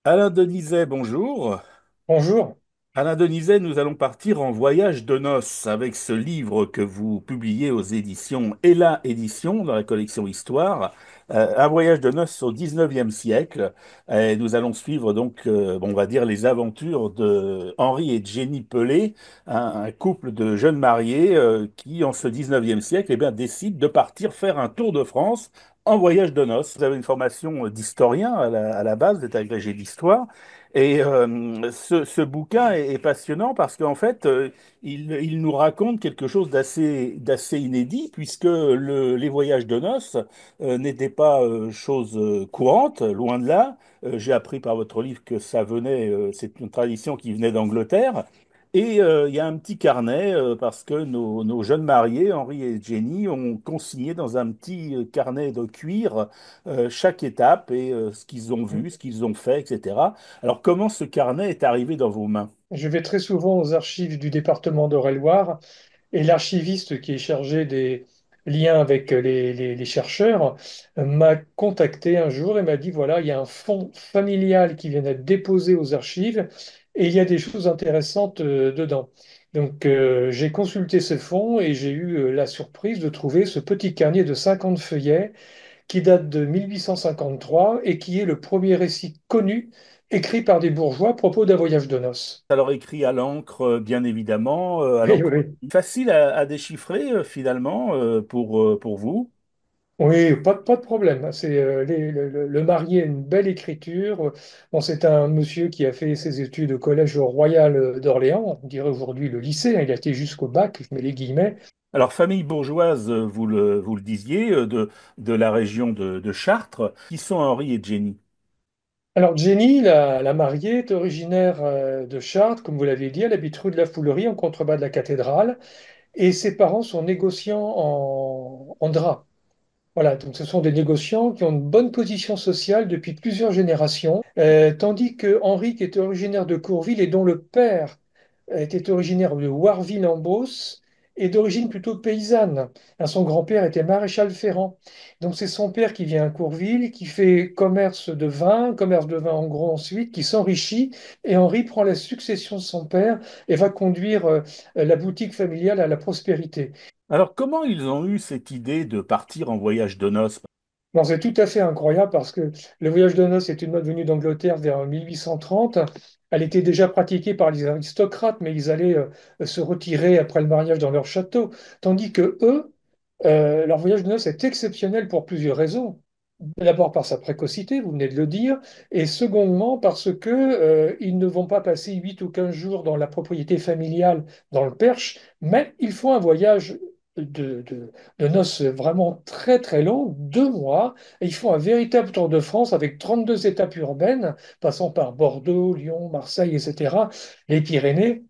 Alain Denizet, bonjour. Bonjour. Alain Denizet, nous allons partir en voyage de noces avec ce livre que vous publiez aux éditions Ella Éditions dans la collection Histoire. Un voyage de noces au 19e siècle. Et nous allons suivre donc, bon, on va dire, les aventures de Henri et Jenny Pelé, un couple de jeunes mariés qui, en ce 19e siècle, eh bien, décident de partir faire un tour de France en voyage de noces. Vous avez une formation d'historien à la base, vous êtes agrégé d'histoire. Et ce bouquin est passionnant parce qu'en fait, il nous raconte quelque chose d'assez inédit puisque les voyages de noces n'étaient pas chose courante, loin de là. J'ai appris par votre livre que ça venait, c'est une tradition qui venait d'Angleterre. Et il y a un petit carnet parce que nos jeunes mariés, Henri et Jenny, ont consigné dans un petit carnet de cuir chaque étape et ce qu'ils ont vu, ce qu'ils ont fait, etc. Alors, comment ce carnet est arrivé dans vos mains? Je vais très souvent aux archives du département d'Eure-et-Loir et l'archiviste qui est chargé des liens avec les chercheurs m'a contacté un jour et m'a dit, voilà, il y a un fonds familial qui vient d'être déposé aux archives et il y a des choses intéressantes dedans. Donc j'ai consulté ce fonds et j'ai eu la surprise de trouver ce petit carnet de 50 feuillets qui date de 1853 et qui est le premier récit connu écrit par des bourgeois à propos d'un voyage de noces. Alors, écrit à l'encre, bien évidemment. Oui, oui. Facile à déchiffrer, finalement, pour vous. Oui, pas de problème. C'est le marié a une belle écriture. Bon, c'est un monsieur qui a fait ses études au collège royal d'Orléans, on dirait aujourd'hui le lycée, hein. Il a été jusqu'au bac, je mets les guillemets. Alors, famille bourgeoise, vous le disiez, de la région de Chartres. Qui sont Henri et Jenny? Alors Jenny, la mariée, est originaire de Chartres, comme vous l'avez dit. Elle habite rue de la Foulerie, en contrebas de la cathédrale, et ses parents sont négociants en drap. Voilà, donc ce sont des négociants qui ont une bonne position sociale depuis plusieurs générations, tandis que Henri, qui était originaire de Courville et dont le père était originaire de Warville-en-Beauce, est d'origine plutôt paysanne. Hein, son grand-père était maréchal ferrant. Donc c'est son père qui vient à Courville, qui fait commerce de vin en gros ensuite, qui s'enrichit, et Henri prend la succession de son père et va conduire la boutique familiale à la prospérité. Alors, comment ils ont eu cette idée de partir en voyage de noces? Non, c'est tout à fait incroyable parce que le voyage de noces est une mode venue d'Angleterre vers 1830. Elle était déjà pratiquée par les aristocrates, mais ils allaient se retirer après le mariage dans leur château. Tandis que eux, leur voyage de noces est exceptionnel pour plusieurs raisons. D'abord par sa précocité, vous venez de le dire, et secondement parce que ils ne vont pas passer 8 ou 15 jours dans la propriété familiale dans le Perche, mais ils font un voyage de noces vraiment très très long, 2 mois, et ils font un véritable tour de France avec 32 étapes urbaines, passant par Bordeaux, Lyon, Marseille, etc., les Pyrénées.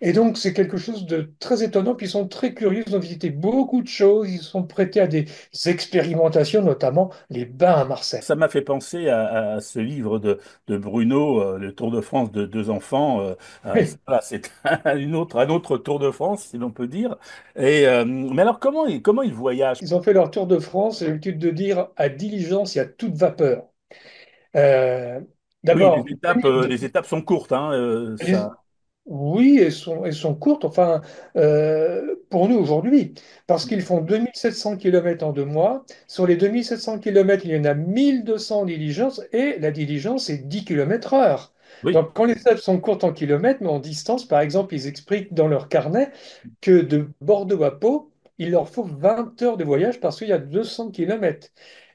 Et donc, c'est quelque chose de très étonnant. Puis, ils sont très curieux. Ils ont visité beaucoup de choses. Ils sont prêtés à des expérimentations, notamment les bains à Marseille. Ça m'a fait penser à ce livre de Bruno, Le Tour de France de deux enfants. Voilà, c'est un autre Tour de France, si l'on peut dire. Et, mais alors, comment ils voyagent? Ils ont fait leur tour de France. J'ai l'habitude de dire à diligence et à toute vapeur. Euh, Oui, D'abord, les étapes sont courtes, hein, ça. les- oui, elles sont courtes, enfin, pour nous aujourd'hui, parce qu'ils font 2700 km en 2 mois. Sur les 2700 km, il y en a 1200 en diligence, et la diligence est 10 km heure. Oui. Donc, quand les étapes sont courtes en kilomètres, mais en distance, par exemple, ils expliquent dans leur carnet que de Bordeaux à Pau, il leur faut 20 heures de voyage parce qu'il y a 200 km.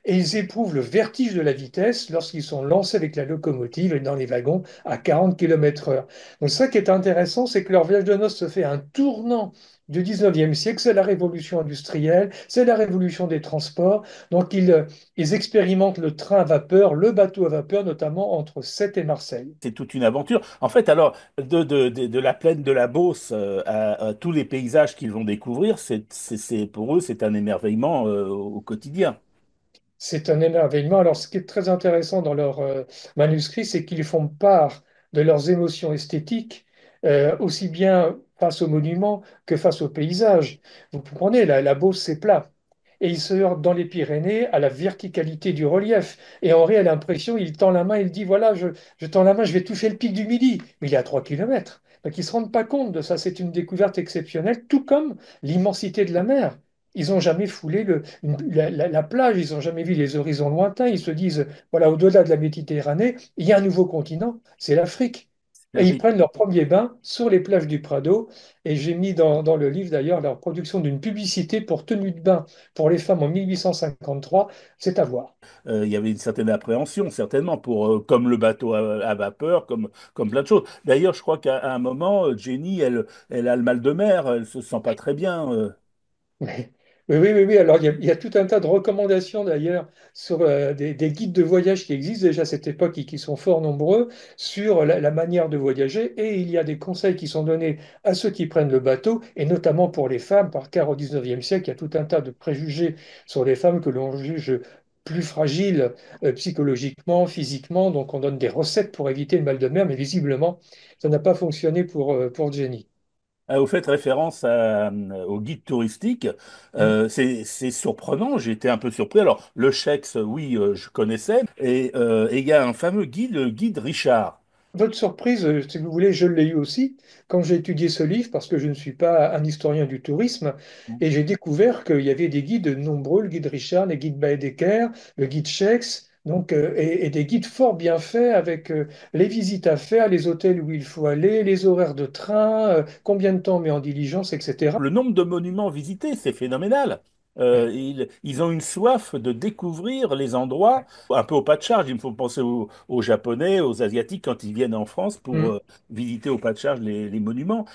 Et ils éprouvent le vertige de la vitesse lorsqu'ils sont lancés avec la locomotive et dans les wagons à 40 km heure. Donc ça qui est intéressant, c'est que leur voyage de noces se fait à un tournant du 19e siècle. C'est la révolution industrielle, c'est la révolution des transports. Donc ils expérimentent le train à vapeur, le bateau à vapeur, notamment entre Sète et Marseille. C'est toute une aventure. En fait, alors, de la plaine de la Beauce à tous les paysages qu'ils vont découvrir, pour eux, c'est un émerveillement au quotidien. C'est un émerveillement. Alors, ce qui est très intéressant dans leur manuscrit, c'est qu'ils font part de leurs émotions esthétiques, aussi bien face aux monuments que face aux paysages. Vous comprenez, la Beauce, c'est plat. et il se heurte dans les Pyrénées à la verticalité du relief. Et Henri a l'impression, il tend la main, il dit, voilà, je tends la main, je vais toucher le pic du Midi. Mais il est à 3 kilomètres. Donc ils ne se rendent pas compte de ça. C'est une découverte exceptionnelle, tout comme l'immensité de la mer. Ils n'ont jamais foulé la plage, ils n'ont jamais vu les horizons lointains. Ils se disent, voilà, au-delà de la Méditerranée, il y a un nouveau continent, c'est l'Afrique. Et ils prennent leur premier bain sur les plages du Prado. Et j'ai mis dans le livre d'ailleurs la production d'une publicité pour tenue de bain pour les femmes en 1853. C'est à voir. Il y avait une certaine appréhension, certainement, pour, comme le bateau à vapeur, comme plein de choses. D'ailleurs, je crois qu'à un moment, Jenny, elle a le mal de mer, elle se sent pas très bien. Oui, oui. Alors, il y a tout un tas de recommandations d'ailleurs sur des guides de voyage qui existent déjà à cette époque et qui sont fort nombreux sur la manière de voyager. Et il y a des conseils qui sont donnés à ceux qui prennent le bateau, et notamment pour les femmes, car au XIXe siècle, il y a tout un tas de préjugés sur les femmes que l'on juge plus fragiles psychologiquement, physiquement. Donc, on donne des recettes pour éviter le mal de mer, mais visiblement, ça n'a pas fonctionné pour Jenny. Vous faites référence au guide touristique. C'est surprenant, j'ai été un peu surpris. Alors, le Chex, oui, je connaissais. Et il y a un fameux guide, le guide Richard. Votre surprise, si vous voulez, je l'ai eu aussi quand j'ai étudié ce livre, parce que je ne suis pas un historien du tourisme, et j'ai découvert qu'il y avait des guides nombreux, le guide Richard, le guide Baedeker, le guide Schex, donc, et des guides fort bien faits avec les visites à faire, les hôtels où il faut aller, les horaires de train, combien de temps on met en diligence, etc. Le nombre de monuments visités, c'est phénoménal. Ils ont une soif de découvrir les endroits, un peu au pas de charge. Il me faut penser aux Japonais, aux Asiatiques quand ils viennent en France pour Mm. visiter au pas de charge les monuments.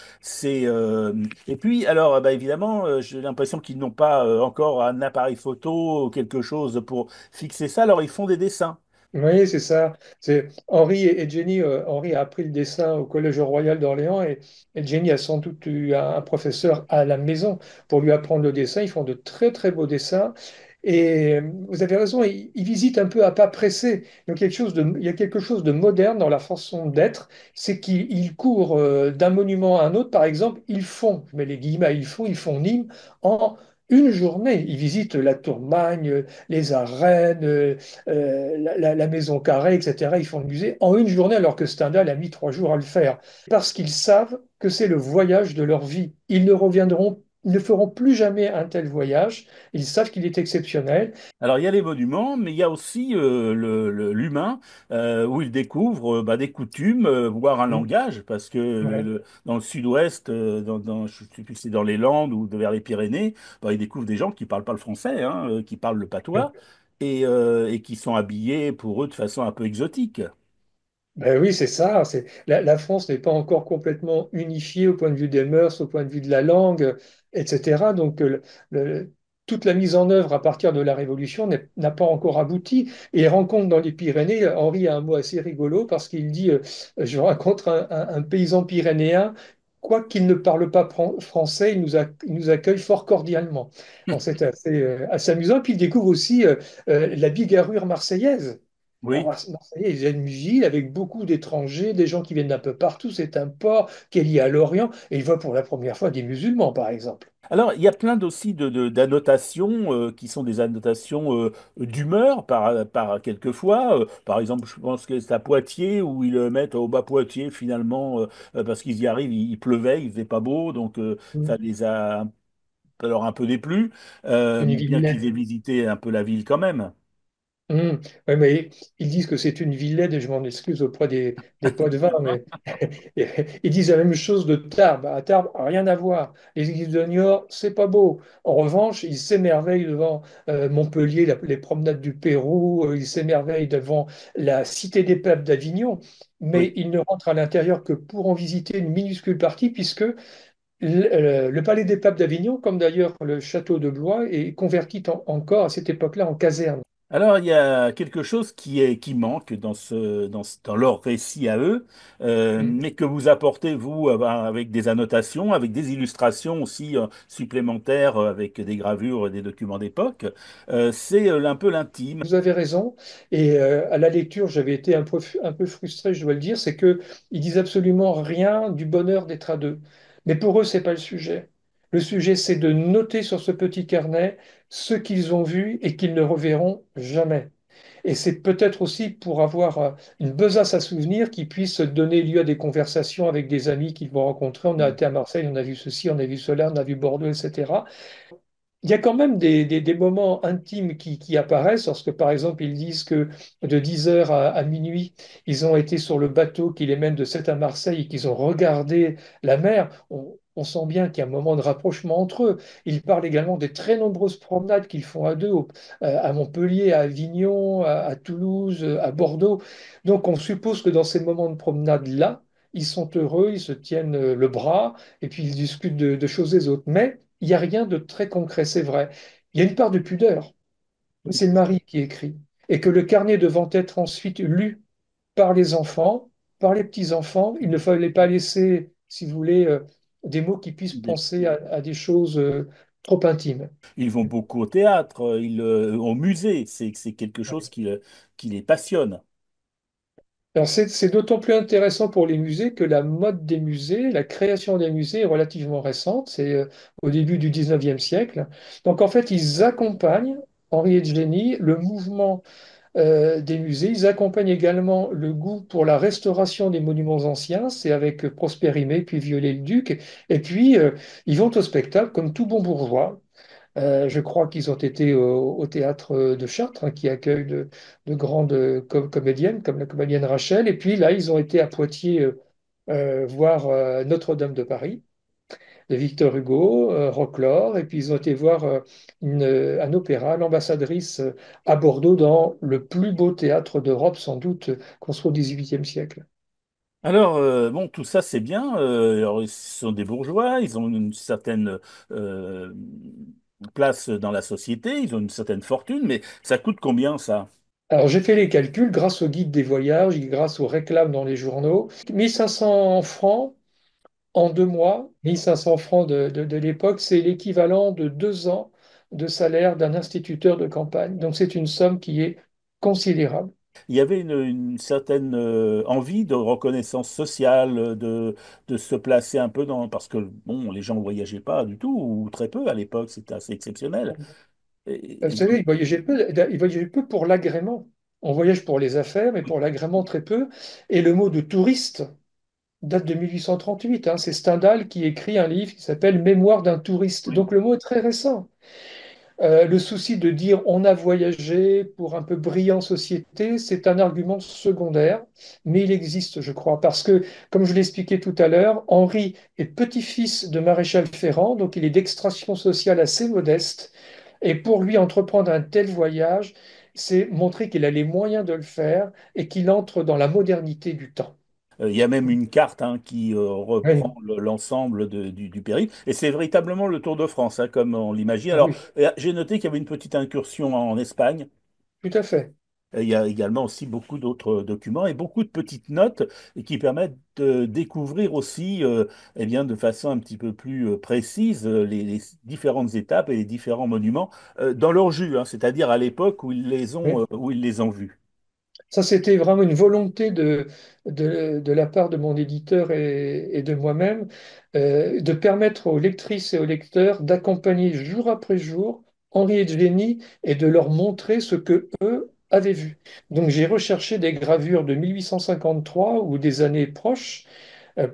Et puis, alors, bah, évidemment, j'ai l'impression qu'ils n'ont pas encore un appareil photo ou quelque chose pour fixer ça. Alors, ils font des dessins. Oui, c'est ça. C'est Henri et Jenny. Henri a appris le dessin au Collège Royal d'Orléans et Jenny a sans doute eu un professeur à la maison pour lui apprendre le dessin. Ils font de très très beaux dessins. Et vous avez raison, ils visitent un peu à pas pressés. Il y a quelque chose de moderne dans la façon d'être, c'est qu'ils courent d'un monument à un autre. Par exemple, je mets les guillemets, ils font Nîmes en une journée. Ils visitent la Tour Magne, les arènes. La maison carrée, etc. Ils font le musée en une journée alors que Stendhal a mis 3 jours à le faire. Parce qu'ils savent que c'est le voyage de leur vie. Ils ne feront plus jamais un tel voyage. Ils savent qu'il est exceptionnel. Alors, il y a les monuments, mais il y a aussi l'humain, où il découvre bah, des coutumes, voire un Mm. langage, parce que Ouais. dans le sud-ouest, je ne sais plus si c'est dans les Landes ou vers les Pyrénées, bah, il découvre des gens qui parlent pas le français, hein, qui parlent le patois, et qui sont habillés pour eux de façon un peu exotique. Ben oui, c'est ça. La France n'est pas encore complètement unifiée au point de vue des mœurs, au point de vue de la langue, etc. Donc, le- toute la mise en œuvre à partir de la Révolution n'a pas encore abouti. Et rencontre dans les Pyrénées, Henri a un mot assez rigolo parce qu'il dit, je rencontre un paysan pyrénéen, quoiqu'il ne parle pas français, il nous accueille fort cordialement. Donc, c'est assez amusant. Puis il découvre aussi la bigarrure marseillaise. Alors, Oui. Marseille, il y a une ville avec beaucoup d'étrangers, des gens qui viennent d'un peu partout. C'est un port qui est lié à l'Orient et il voit pour la première fois des musulmans, par exemple. Alors, il y a plein aussi d'annotations qui sont des annotations d'humeur par quelquefois. Par exemple, je pense que c'est à Poitiers où ils le mettent au bas Poitiers finalement parce qu'ils y arrivent, il pleuvait, il faisait pas beau, donc ça Mm. les a alors un peu déplu, Une bien qu'ils aient villette. visité un peu la ville quand même. Ouais, mais ils disent que c'est une villette et je m'en excuse auprès des pots de vin, mais ils disent la même chose de Tarbes. À Tarbes, rien à voir. Les églises de Niort, c'est pas beau. En revanche, ils s'émerveillent devant Montpellier, les promenades du Pérou, ils s'émerveillent devant la Cité des Peuples d'Avignon, mais Oui. ils ne rentrent à l'intérieur que pour en visiter une minuscule partie, puisque le Palais des Papes d'Avignon, comme d'ailleurs le château de Blois, est converti encore à cette époque-là en caserne. Alors, il y a quelque chose qui manque dans leur récit à eux, mais que vous apportez, vous, avec des annotations, avec des illustrations aussi supplémentaires, avec des gravures et des documents d'époque. C'est un peu l'intime. Vous avez raison. Et à la lecture, j'avais été un peu frustré, je dois le dire, c'est que ils disent absolument rien du bonheur d'être à deux. Mais pour eux, c'est pas le sujet. Le sujet, c'est de noter sur ce petit carnet ce qu'ils ont vu et qu'ils ne reverront jamais. Et c'est peut-être aussi pour avoir une besace à souvenirs qui puisse donner lieu à des conversations avec des amis qu'ils vont rencontrer. On a été à Marseille, on a vu ceci, on a vu cela, on a vu Bordeaux, etc. Il y a quand même des moments intimes qui apparaissent lorsque, par exemple, ils disent que de 10 heures à minuit, ils ont été sur le bateau qui les mène de Sète à Marseille et qu'ils ont regardé la mer. On sent bien qu'il y a un moment de rapprochement entre eux. Ils parlent également des très nombreuses promenades qu'ils font à deux, à Montpellier, à Avignon, à Toulouse, à Bordeaux. Donc, on suppose que dans ces moments de promenade-là, ils sont heureux, ils se tiennent le bras et puis ils discutent de choses et autres. Mais il n'y a rien de très concret, c'est vrai. Il y a une part de pudeur. C'est Marie qui écrit. Et que le carnet devant être ensuite lu par les enfants, par les petits-enfants, il ne fallait pas laisser, si vous voulez, des mots qui puissent penser à des choses trop intimes. Ils vont beaucoup au théâtre, au musée. C'est quelque chose qui les passionne. Alors c'est d'autant plus intéressant pour les musées que la mode des musées, la création des musées est relativement récente, c'est au début du 19e siècle. Donc en fait, ils accompagnent, Henri et Jenny, le mouvement des musées. Ils accompagnent également le goût pour la restauration des monuments anciens, c'est avec Prosper Rimet puis Viollet-le-Duc. Et puis, ils vont au spectacle comme tout bon bourgeois. Je crois qu'ils ont été au théâtre de Chartres, hein, qui accueille de grandes comédiennes, comme la comédienne Rachel. Et puis là, ils ont été à Poitiers voir Notre-Dame de Paris de Victor Hugo, Roquelaure, et puis ils ont été voir un opéra, l'ambassadrice à Bordeaux, dans le plus beau théâtre d'Europe, sans doute, construit au XVIIIe siècle. Alors, bon, tout ça, c'est bien. Alors, ils sont des bourgeois, ils ont une certaine euh, place dans la société, ils ont une certaine fortune, mais ça coûte combien, ça? Alors j'ai fait les calculs grâce au guide des voyages et grâce aux réclames dans les journaux. 1500 francs en 2 mois, 1500 francs de l'époque, c'est l'équivalent de 2 ans de salaire d'un instituteur de campagne. Donc c'est une somme qui est considérable. Il y avait une certaine envie de reconnaissance sociale, de se placer un peu dans... Parce que, bon, les gens ne voyageaient pas du tout, ou très peu à l'époque, c'était assez exceptionnel. Vous savez, ils voyageaient peu pour l'agrément. On voyage pour les affaires, mais pour l'agrément très peu. Et le mot de touriste date de 1838, hein. C'est Stendhal qui écrit un livre qui s'appelle Mémoire d'un touriste. Oui. Donc le mot est très récent. Le souci de dire on a voyagé pour un peu briller en société, c'est un argument secondaire, mais il existe, je crois, parce que, comme je l'expliquais tout à l'heure, Henri est petit-fils de maréchal Ferrand, donc il est d'extraction sociale assez modeste, et pour lui, entreprendre un tel voyage, c'est montrer qu'il a les moyens de le faire et qu'il entre dans la modernité du temps. Il y a même une carte hein, qui reprend Oui, l'ensemble du périple. Et c'est véritablement le Tour de France, hein, comme on l'imagine. ah Alors, oui, j'ai noté qu'il y avait une petite incursion en Espagne. tout à fait. Il y a également aussi beaucoup d'autres documents et beaucoup de petites notes qui permettent de découvrir aussi, eh bien, de façon un petit peu plus précise les différentes étapes et les différents monuments dans leur jus, hein, c'est-à-dire à l'époque Oui. où ils les ont vus. Ça, c'était vraiment une volonté de la part de mon éditeur et de moi-même, de permettre aux lectrices et aux lecteurs d'accompagner jour après jour Henri et Jenny et de leur montrer ce que eux avaient vu. Donc, j'ai recherché des gravures de 1853 ou des années proches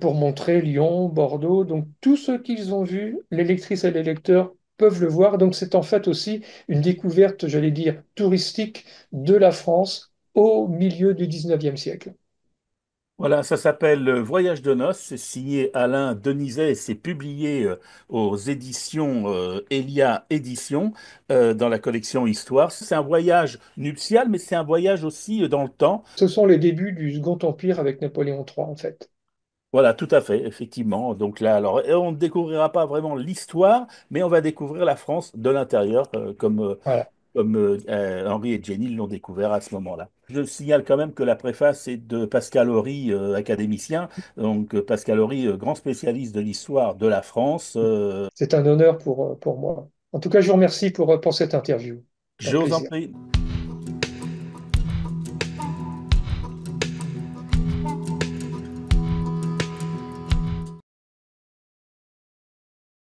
pour montrer Lyon, Bordeaux. Donc, tout ce qu'ils ont vu, les lectrices et les lecteurs peuvent le voir. Donc, c'est en fait aussi une découverte, j'allais dire, touristique de la France au milieu du 19e siècle. Voilà, ça s'appelle Voyage de noces, c'est signé Alain Denizet et c'est publié aux éditions Elia Éditions dans la collection Histoire. C'est un voyage nuptial, mais c'est un voyage aussi dans le temps. Ce sont les débuts du Second Empire avec Napoléon III, en fait. Voilà, tout à fait, effectivement. Donc là, alors, on ne découvrira pas vraiment l'histoire, mais on va découvrir la France de l'intérieur, Voilà. Henri et Jenny l'ont découvert à ce moment-là. Je signale quand même que la préface est de Pascal Horry, académicien. Donc Pascal Horry, grand spécialiste de l'histoire de la France. C'est un honneur pour moi. En tout cas, je vous remercie pour cette interview. Un J'ose en plaisir. prie.